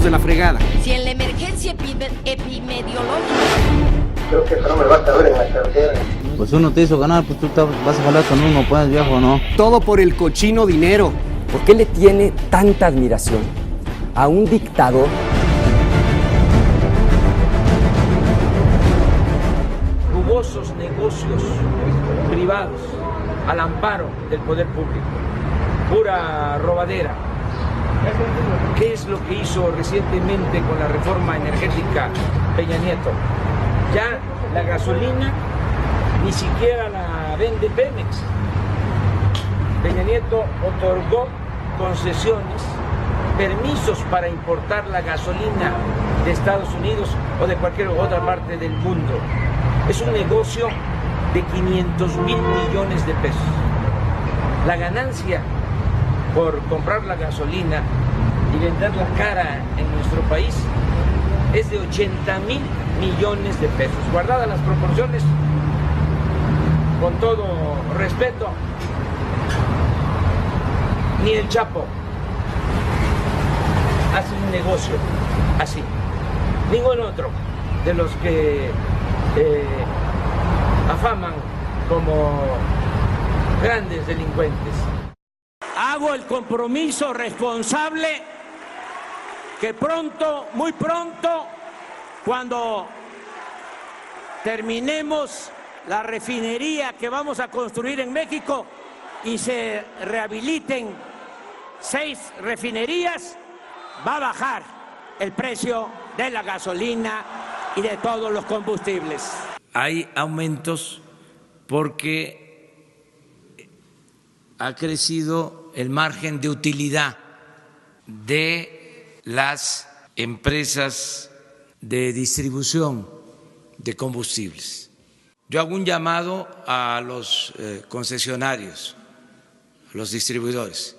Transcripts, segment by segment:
de la fregada. Si en la emergencia epidemiológica... Creo que eso no me va a caber en la cartera. Pues uno te hizo ganar, pues tú vas a jalar con uno, pues viejo, ¿no? Todo por el cochino dinero. ¿Por qué le tiene tanta admiración a un dictador? Rugosos negocios privados al amparo del poder público, pura robadera. ¿Qué es lo que hizo recientemente con la reforma energética Peña Nieto? Ya la gasolina ni siquiera la vende Pemex. Peña Nieto otorgó concesiones, permisos para importar la gasolina de Estados Unidos o de cualquier otra parte del mundo. Es un negocio de 500 mil millones de pesos. La ganancia por comprar la gasolina y venderla cara en nuestro país es de 80 mil millones de pesos. Guardadas las proporciones, con todo respeto, ni el Chapo hace un negocio así. Ningún otro de los que afaman como grandes delincuentes. Hago el compromiso responsable que pronto, muy pronto, cuando terminemos la refinería que vamos a construir en México y se rehabiliten 6 refinerías, va a bajar el precio de la gasolina y de todos los combustibles. Hay aumentos porque ha crecido el margen de utilidad de las empresas de distribución de combustibles. Yo hago un llamado a los concesionarios, a los distribuidores,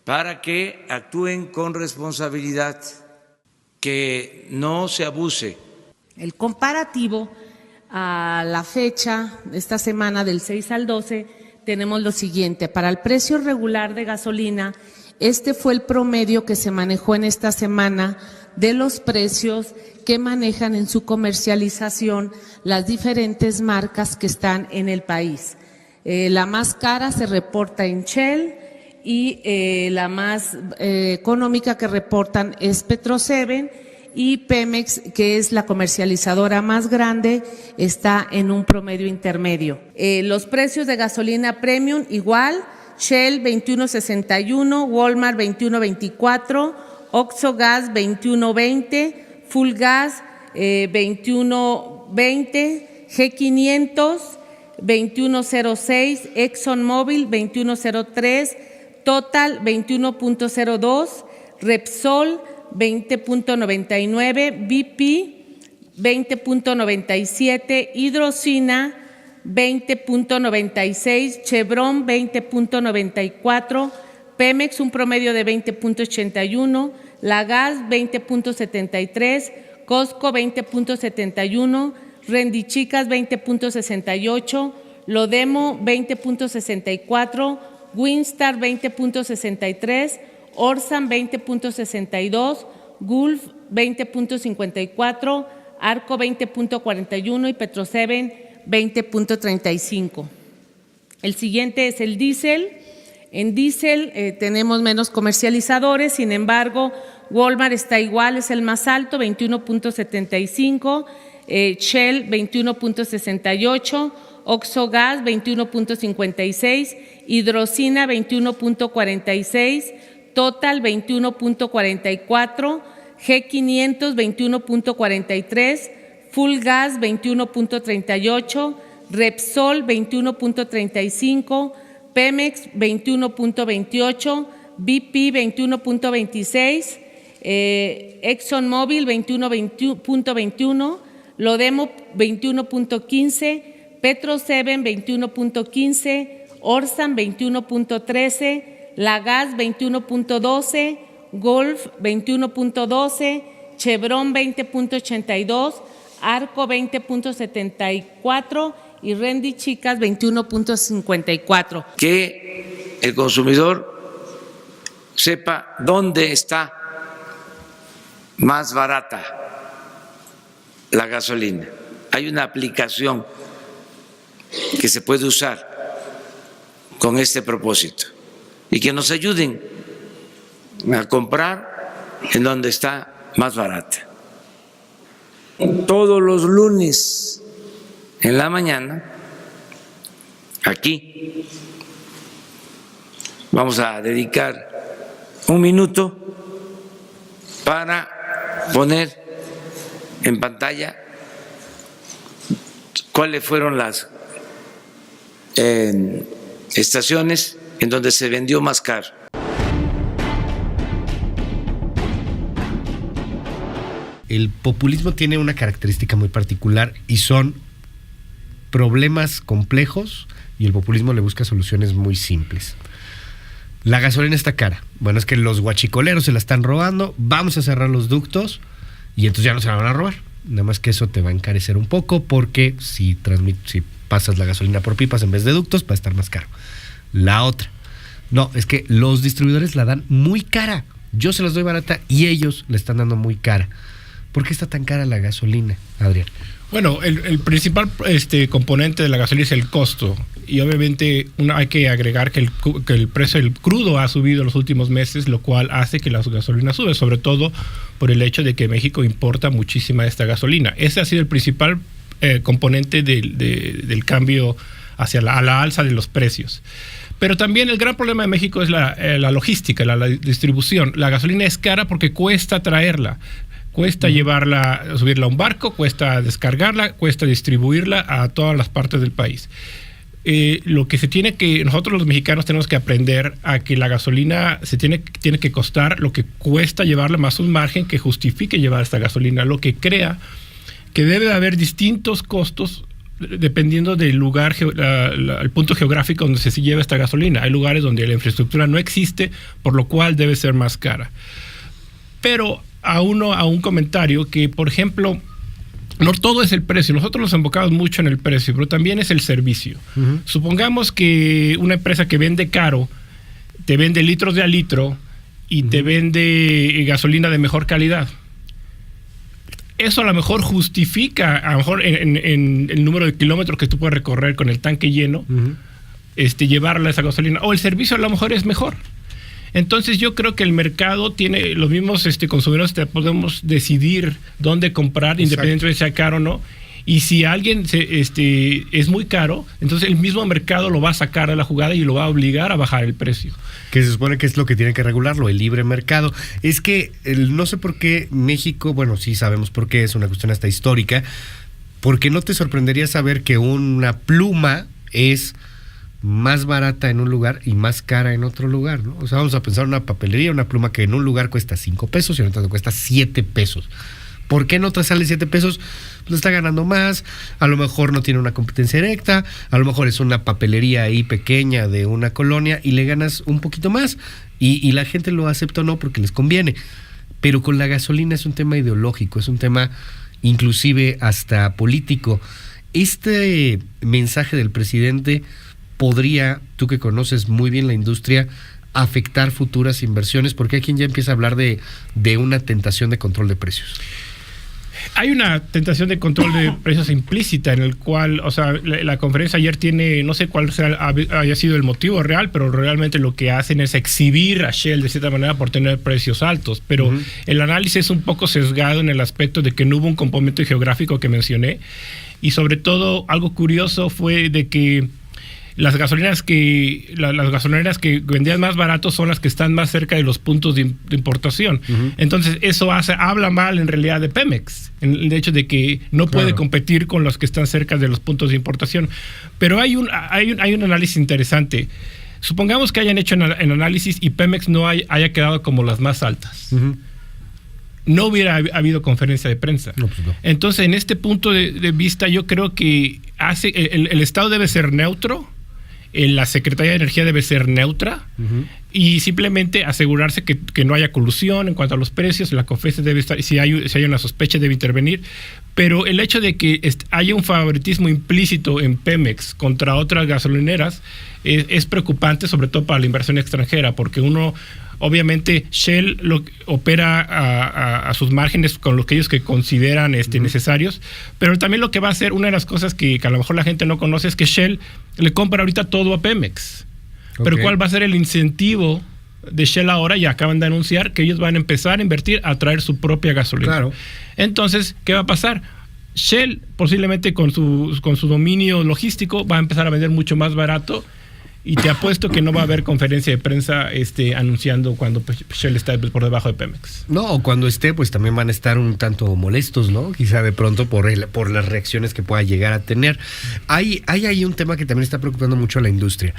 para que actúen con responsabilidad, que no se abuse. El comparativo a la fecha, esta semana del 6 al 12, tenemos lo siguiente. Para el precio regular de gasolina, este fue el promedio que se manejó en esta semana de los precios que manejan en su comercialización las diferentes marcas que están en el país. La más cara se reporta en Shell y la más económica que reportan es Petro-7, y Pemex, que es la comercializadora más grande, está en un promedio intermedio. Los precios de gasolina premium igual, Shell 21.61, Walmart 21.24, Oxxo Gas 21.20, Full Gas 21.20, G500 21.06, ExxonMobil 21.03, Total 21.02, Repsol 20.99, BP 20.97, Hidrocina 20.96, Chevron 20.94, Pemex un promedio de 20.81, La Gas 20.73, Costco 20.71, Rendichicas 20.68, Lodemo 20.64, Winstar 20.63, Orsan 20.62, Gulf 20.54, Arco 20.41 y Petro-7 20.35. El siguiente es el diésel. En diésel tenemos menos comercializadores, sin embargo, Walmart está igual, es el más alto, 21.75, Shell 21.68, Oxxo Gas 21.56, Hidrocina 21.46, Total 21.44, G500 21.43, Full Gas 21.38, Repsol 21.35, Pemex 21.28, BP 21.26, ExxonMobil 21.21, Lodemo 21.15, Petro-7 21.15, Orsan 21.13, La Gas 21.12, Gulf 21.12, Chevron 20.82, Arco 20.74 y Rendichicas 21.54. Que el consumidor sepa dónde está más barata la gasolina. Hay una aplicación que se puede usar con este propósito y que nos ayuden a comprar en donde está más barata. Todos los lunes en la mañana, aquí, vamos a dedicar un minuto para poner en pantalla cuáles fueron las estaciones en donde se vendió más caro. El populismo tiene una característica muy particular y son problemas complejos, y el populismo le busca soluciones muy simples. La gasolina está cara. Bueno, es que los guachicoleros se la están robando, vamos a cerrar los ductos y entonces ya no se la van a robar. Nada más que eso te va a encarecer un poco, porque si pasas la gasolina por pipas en vez de ductos, va a estar más caro. La otra, no, es que los distribuidores la dan muy cara. Yo se las doy barata y ellos la están dando muy cara. ¿Por qué está tan cara la gasolina, Adrián? Bueno, el principal componente de la gasolina es el costo. Y obviamente hay que agregar que el precio del crudo ha subido en los últimos meses, lo cual hace que la gasolina sube, sobre todo por el hecho de que México importa muchísima de esta gasolina. Ese ha sido el principal componente del cambio hacia a la alza de los precios. Pero también el gran problema de México es la logística, la distribución. La gasolina es cara porque cuesta traerla. Cuesta subirla a un barco, cuesta descargarla, cuesta distribuirla a todas las partes del país. Lo que nosotros los mexicanos tenemos que aprender a que la gasolina tiene que costar lo que cuesta llevarla, más un margen que justifique llevar esta gasolina, lo que crea que debe haber distintos costos dependiendo del lugar, el punto geográfico donde se lleva esta gasolina. Hay lugares donde la infraestructura no existe, por lo cual debe ser más cara. Pero a un comentario que, por ejemplo, no todo es el precio. Nosotros nos enfocamos mucho en el precio, pero también es el servicio. Uh-huh. Supongamos que una empresa que vende caro te vende litros de a litro y te vende gasolina de mejor calidad. Eso a lo mejor justifica, a lo mejor en el número de kilómetros que tú puedes recorrer con el tanque lleno, llevarla esa gasolina. O el servicio a lo mejor es mejor. Entonces yo creo que el mercado tiene los mismos consumidores, podemos decidir dónde comprar. Exacto. Independientemente de sea caro o no. Y si alguien es muy caro, entonces el mismo mercado lo va a sacar de la jugada y lo va a obligar a bajar el precio. Que se supone que es lo que tiene que regularlo, el libre mercado. Es que no sé por qué México, bueno, sí sabemos por qué, es una cuestión hasta histórica, porque no te sorprendería saber que una pluma es más barata en un lugar y más cara en otro lugar, ¿no? O sea, vamos a pensar una papelería, una pluma que en un lugar cuesta 5 pesos y en otro cuesta 7 pesos. ¿Por qué en otra sale 7 pesos? No está ganando más, a lo mejor no tiene una competencia directa, a lo mejor es una papelería ahí pequeña de una colonia y le ganas un poquito más y la gente lo acepta o no porque les conviene. Pero con la gasolina es un tema ideológico, es un tema inclusive hasta político. Este mensaje del presidente podría, tú que conoces muy bien la industria, afectar futuras inversiones, porque hay quien ya empieza a hablar de una tentación de control de precios. Hay una tentación de control de precios implícita en el cual, o sea, la conferencia ayer tiene, no sé cuál haya sido el motivo real, pero realmente lo que hacen es exhibir a Shell de cierta manera por tener precios altos, pero el análisis es un poco sesgado en el aspecto de que no hubo un componente geográfico que mencioné, y sobre todo algo curioso fue de que las gasolineras que vendían más barato son las que están más cerca de los puntos de importación. Entonces eso habla mal en realidad de Pemex, en el hecho de que no puede competir con los que están cerca de los puntos de importación. Pero hay un análisis interesante. Supongamos que hayan hecho el análisis y Pemex no haya quedado como las más altas. No hubiera habido conferencia de prensa. No, pues no. Entonces, en este punto de vista, yo creo que el Estado debe ser neutro, la Secretaría de Energía debe ser neutra y simplemente asegurarse que no haya colusión en cuanto a los precios. La COFECE debe estar, si hay una sospecha, debe intervenir. Pero el hecho de que haya un favoritismo implícito en Pemex contra otras gasolineras es preocupante, sobre todo para la inversión extranjera, porque Obviamente Shell opera a sus márgenes con los que ellos que consideran necesarios, pero también lo que va a hacer, una de las cosas que a lo mejor la gente no conoce, es que Shell le compra ahorita todo a Pemex. Pero ¿cuál va a ser el incentivo de Shell ahora? Ya acaban de anunciar que ellos van a empezar a invertir a traer su propia gasolina. Claro. Entonces, ¿qué va a pasar? Shell posiblemente con su dominio logístico va a empezar a vender mucho más barato, y te apuesto que no va a haber conferencia de prensa anunciando cuando Shell está por debajo de Pemex. No, o cuando esté, pues también van a estar un tanto molestos, ¿no? Quizá de pronto por las reacciones que pueda llegar a tener. Hay ahí un tema que también está preocupando mucho a la industria.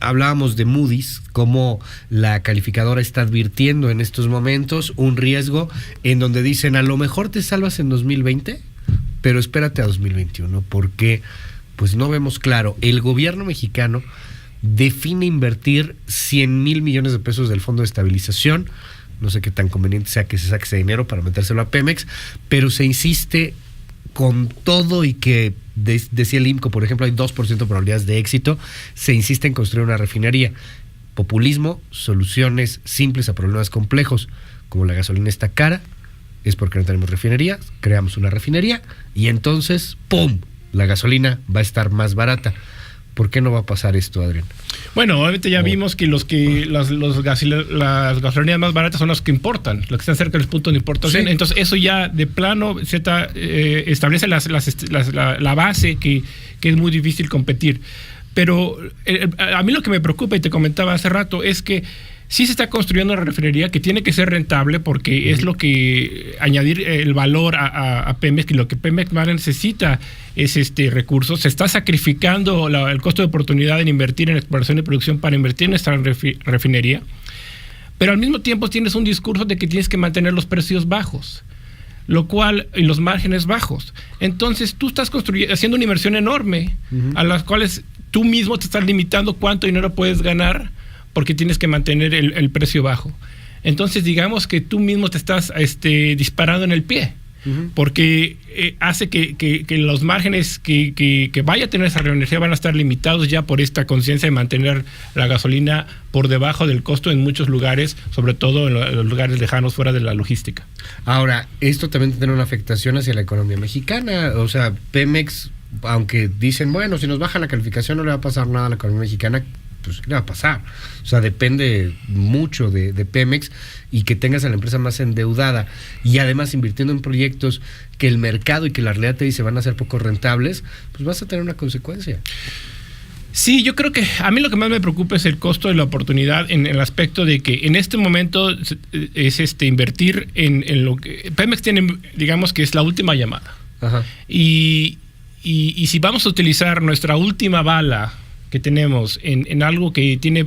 Hablábamos de Moody's, cómo la calificadora está advirtiendo en estos momentos un riesgo en donde dicen, a lo mejor te salvas en 2020, pero espérate a 2021, porque pues no vemos claro. El gobierno mexicano define invertir 100,000 millones de pesos del Fondo de Estabilización. No sé qué tan conveniente sea que se saque ese dinero para metérselo a Pemex, pero se insiste con todo y que, decía el IMCO, por ejemplo, hay 2% de probabilidades de éxito, se insiste en construir una refinería. Populismo, soluciones simples a problemas complejos. Como la gasolina está cara, es porque no tenemos refinería, creamos una refinería y entonces, ¡pum!, la gasolina va a estar más barata. ¿Por qué no va a pasar esto, Adrián? Bueno, obviamente ya vimos que las gasolineras más baratas son las que importan, las que están cerca del punto de importación. Sí. Entonces eso ya de plano establece la base que es muy difícil competir. Pero a mí lo que me preocupa, y te comentaba hace rato, es que sí se está construyendo una refinería que tiene que ser rentable, porque es lo que añadir el valor a Pemex, que lo que Pemex más necesita es recursos. Se está sacrificando el costo de oportunidad en invertir en exploración y producción para invertir en esta refinería, pero al mismo tiempo tienes un discurso de que tienes que mantener los precios bajos, lo cual, y los márgenes bajos. Entonces tú estás haciendo una inversión enorme, a las cuales tú mismo te estás limitando cuánto dinero puedes ganar, porque tienes que mantener el precio bajo. Entonces, digamos que tú mismo te estás disparando en el pie, porque hace que los márgenes que vaya a tener esa refinería van a estar limitados ya por esta conciencia de mantener la gasolina por debajo del costo en muchos lugares, sobre todo en los lugares lejanos fuera de la logística. Ahora, esto también tiene una afectación hacia la economía mexicana. O sea, Pemex, aunque dicen, bueno, si nos baja la calificación no le va a pasar nada a la economía mexicana, pues ¿qué le va a pasar? O sea, depende mucho de Pemex, y que tengas a la empresa más endeudada y además invirtiendo en proyectos que el mercado y que la realidad te dice van a ser poco rentables, pues vas a tener una consecuencia. Sí, yo creo que a mí lo que más me preocupa es el costo de la oportunidad, en el aspecto de que en este momento es invertir en lo que Pemex tiene, digamos que es la última llamada. Ajá. Y si vamos a utilizar nuestra última bala que tenemos en algo que tiene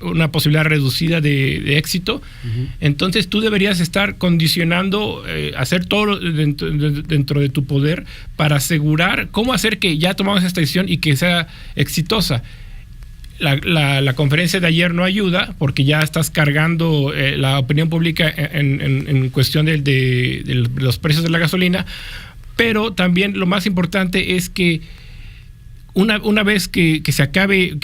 una posibilidad reducida de éxito, entonces tú deberías estar condicionando, hacer todo dentro de tu poder para asegurar cómo hacer que ya tomamos esta decisión y que sea exitosa. La conferencia de ayer no ayuda, porque ya estás cargando la opinión pública en cuestión de los precios de la gasolina, pero también lo más importante es que una vez que se acabe,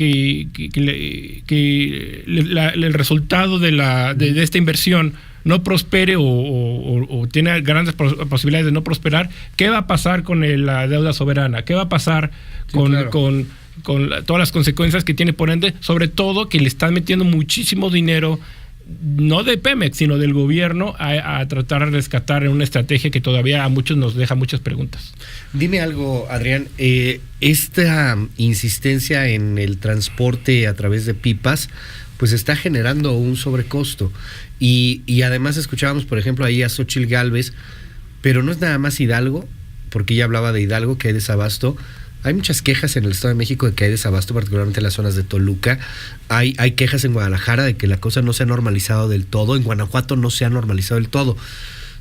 el resultado de esta inversión no prospere o tiene grandes posibilidades de no prosperar, ¿qué va a pasar con la deuda soberana? ¿Qué va a pasar con todas las consecuencias que tiene por ende? Sobre todo que le están metiendo muchísimo dinero, no de Pemex, sino del gobierno, a tratar de rescatar en una estrategia que todavía a muchos nos deja muchas preguntas. Dime algo, Adrián, esta insistencia en el transporte a través de pipas, pues está generando un sobrecosto, y además escuchábamos, por ejemplo, ahí a Xóchitl Gálvez, pero no es nada más Hidalgo, porque ella hablaba de Hidalgo, que hay desabasto. Hay muchas quejas en el Estado de México de que hay desabasto, particularmente en las zonas de Toluca. Hay quejas en Guadalajara de que la cosa no se ha normalizado del todo. En Guanajuato no se ha normalizado del todo.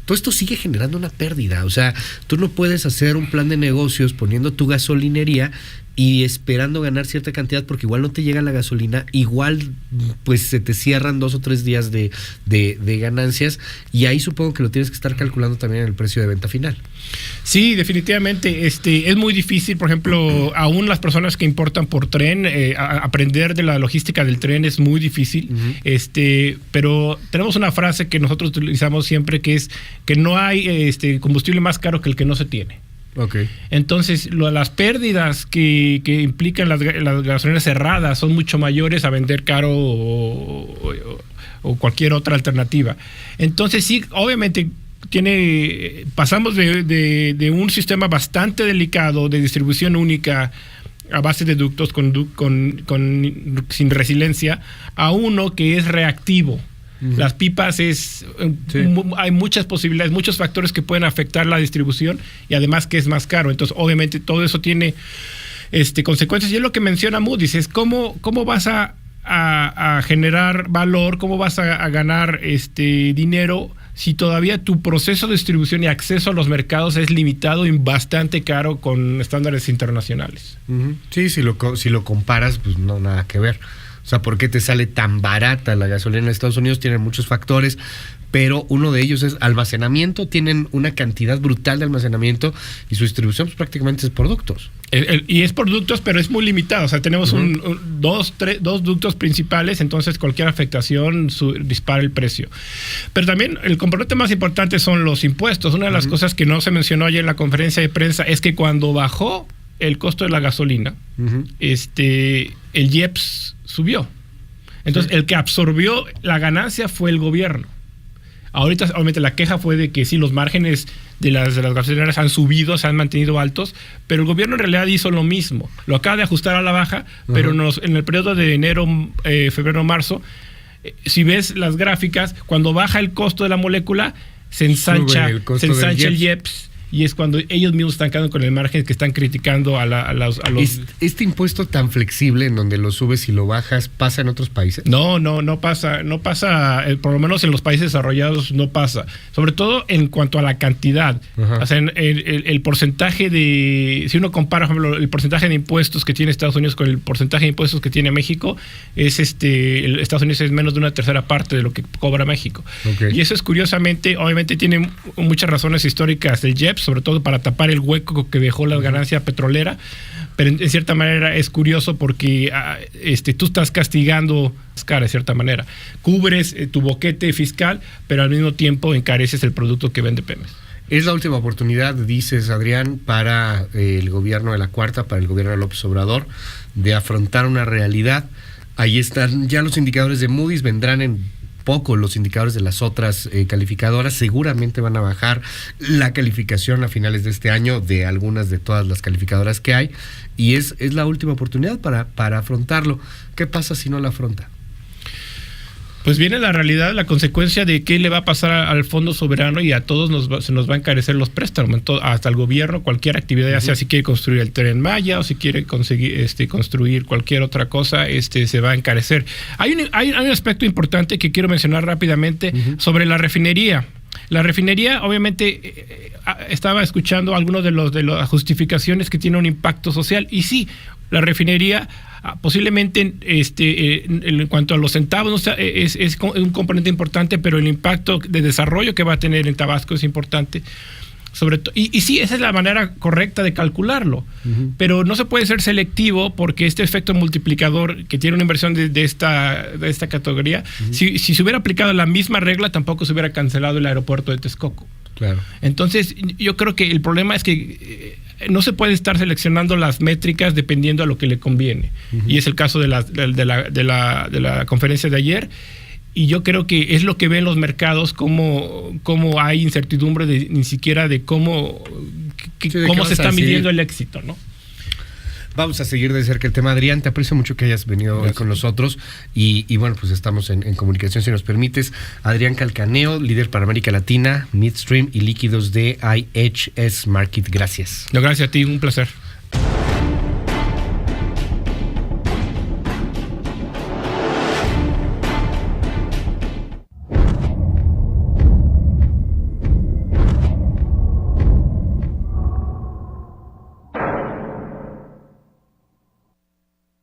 Todo esto sigue generando una pérdida. O sea, tú no puedes hacer un plan de negocios poniendo tu gasolinería y esperando ganar cierta cantidad porque igual no te llega la gasolina, igual pues se te cierran 2 o 3 días de ganancias, y ahí supongo que lo tienes que estar calculando también en el precio de venta final. Sí, definitivamente. Es muy difícil, por ejemplo, aún las personas que importan por tren, aprender de la logística del tren es muy difícil. Pero tenemos una frase que nosotros utilizamos siempre, que es que no hay combustible más caro que el que no se tiene. Okay. Entonces, las pérdidas que implican las gasolineras cerradas son mucho mayores a vender caro o cualquier otra alternativa. Entonces, sí, obviamente pasamos de un sistema bastante delicado de distribución única a base de ductos sin resiliencia a uno que es reactivo. Las pipas hay muchas posibilidades, muchos factores que pueden afectar la distribución, y además que es más caro. Entonces, obviamente, todo eso tiene consecuencias. Y es lo que menciona Moody's, es cómo vas a generar valor, cómo vas a ganar dinero si todavía tu proceso de distribución y acceso a los mercados es limitado y bastante caro con estándares internacionales. Sí, si lo comparas, pues no, nada que ver. O sea, ¿por qué te sale tan barata la gasolina en Estados Unidos? Tienen muchos factores, pero uno de ellos es almacenamiento. Tienen una cantidad brutal de almacenamiento y su distribución pues, prácticamente es por ductos. Y es por ductos, pero es muy limitado. O sea, tenemos dos ductos principales, entonces cualquier afectación dispara el precio. Pero también el componente más importante son los impuestos. Una de las cosas que no se mencionó ayer en la conferencia de prensa es que cuando bajó el costo de la gasolina, el IEPS subió. Entonces, el que absorbió la ganancia fue el gobierno. Ahorita, obviamente, la queja fue de que sí, los márgenes de las gasolineras han subido, se han mantenido altos, pero el gobierno en realidad hizo lo mismo. Lo acaba de ajustar a la baja, pero en el periodo de enero, febrero, marzo, si ves las gráficas, cuando baja el costo de la molécula, se ensancha el IEPS. Y es cuando ellos mismos están quedando con el margen que están criticando a los... ¿Este impuesto tan flexible en donde lo subes y lo bajas pasa en otros países? No pasa, por lo menos en los países desarrollados no pasa. Sobre todo en cuanto a la cantidad. O sea, el porcentaje si uno compara, por ejemplo, el porcentaje de impuestos que tiene Estados Unidos con el porcentaje de impuestos que tiene México, Estados Unidos es menos de una tercera parte de lo que cobra México. Okay. Y eso es curiosamente, obviamente tiene muchas razones históricas del IEPS, sobre todo para tapar el hueco que dejó la ganancia petrolera, pero en cierta manera es curioso porque tú estás castigando cara de cierta manera, cubres tu boquete fiscal, pero al mismo tiempo encareces el producto que vende Pemex. Es la última oportunidad, dices, Adrián, para el gobierno de la Cuarta, para el gobierno de López Obrador, de afrontar una realidad. Ahí están ya los indicadores de Moody's, vendrán en poco los indicadores de las otras calificadoras. Seguramente van a bajar la calificación a finales de este año de algunas de todas las calificadoras que hay, y es la última oportunidad para afrontarlo. ¿Qué pasa si no la afronta? Pues viene la realidad, la consecuencia de qué le va a pasar al Fondo Soberano, y a todos se nos va a encarecer los préstamos, hasta el gobierno, cualquier actividad, ya sea si quiere construir el Tren Maya o si quiere conseguir construir cualquier otra cosa, se va a encarecer. Hay un aspecto importante que quiero mencionar rápidamente sobre la refinería. La refinería, obviamente, estaba escuchando algunos de las justificaciones que tiene un impacto social, y sí, la refinería posiblemente en cuanto a los centavos es un componente importante, pero el impacto de desarrollo que va a tener en Tabasco es importante. Sobre todo, y sí, esa es la manera correcta de calcularlo, pero no se puede ser selectivo, porque este efecto multiplicador que tiene una inversión de esta categoría, si se hubiera aplicado la misma regla, tampoco se hubiera cancelado el aeropuerto de Texcoco. Claro. Entonces, yo creo que el problema es que no se puede estar seleccionando las métricas dependiendo a lo que le conviene. Y es el caso de la conferencia de ayer. Y yo creo que es lo que ven los mercados, cómo hay incertidumbre ni siquiera de cómo se está midiendo el éxito, ¿no? Vamos a seguir de cerca el tema. Adrián, te aprecio mucho que hayas venido hoy con nosotros, y bueno, pues estamos en comunicación, si nos permites. Adrián Calcaneo, líder para América Latina, Midstream y líquidos de IHS Markit. Gracias. No, gracias a ti, un placer.